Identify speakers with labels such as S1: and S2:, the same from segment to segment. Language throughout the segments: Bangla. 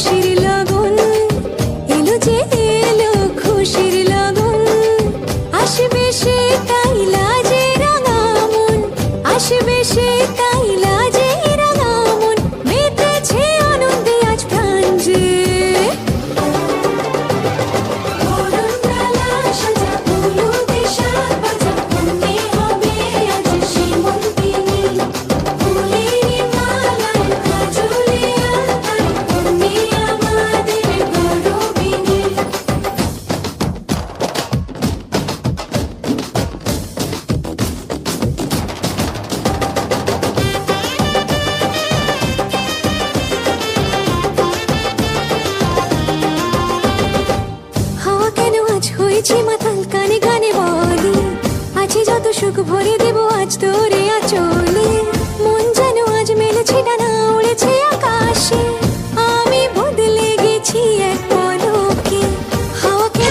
S1: খুশির লগন এলো যে এলো খুশির লগন আসবে সে তাই লাজে রাঙা মন আসবে সে তাই লাজে রাঙা মন মেতেছে আনন্দে আজ প্রাণ যে মাতাল কানে কানে বলি আছে যত সুখ ভরে দেব আজ তোরে আচলে মন যেন আজ মেলেছে ডানা উড়েছে আকাশে আমি বদলে গেছি এক পলকে হাওয়াকে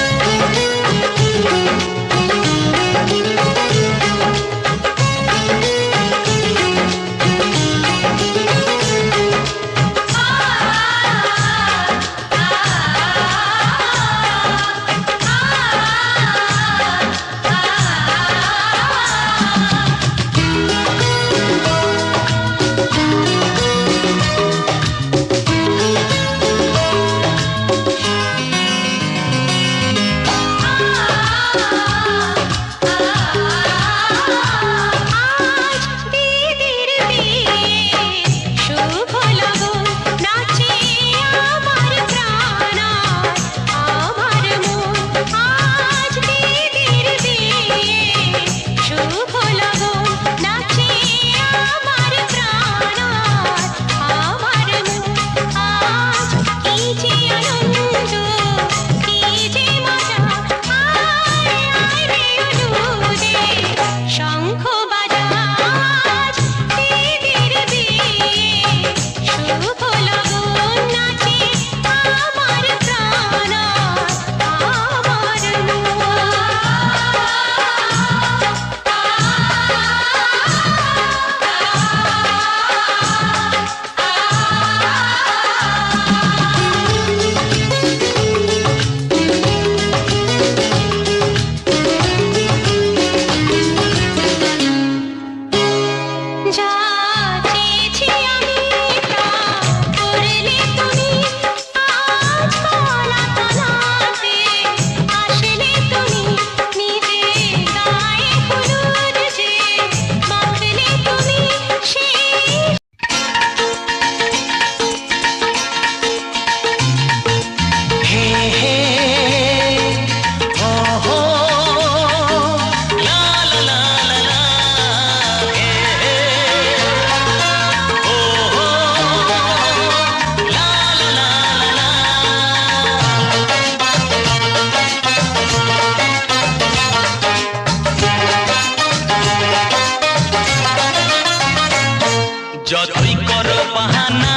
S2: যতই করো বাহানা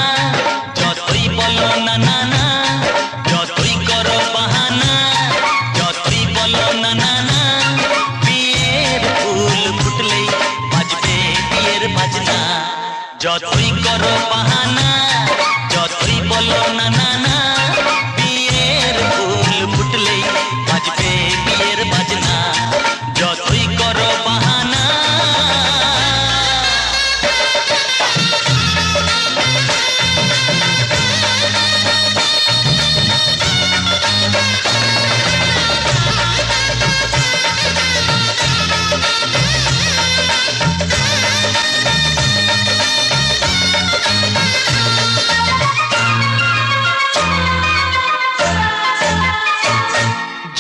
S2: যতই বলো না না না যতই করো বাহানা যতই বলো না না না বিয়ের ফুল ফুটলেই বাজবে বিয়ের বাজনা যতই করো বাহানা যতই বলো না না না বিয়ের ফুল ফুটলেই বাজবে বিয়ের বাজনা যতই করো বাহানা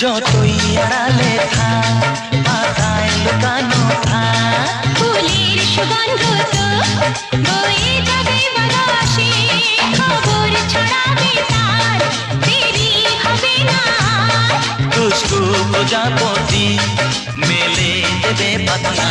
S2: যতই আড়ালে থাক পাতায় লুকানো থাক
S1: ফুলের সুগন্ধ তো বয়ে যাবে বাতাসে খবর ছড়াবে তার দেরি হবে না
S2: দুষ্টু প্রজাপতি মেলে দেবে পাতনা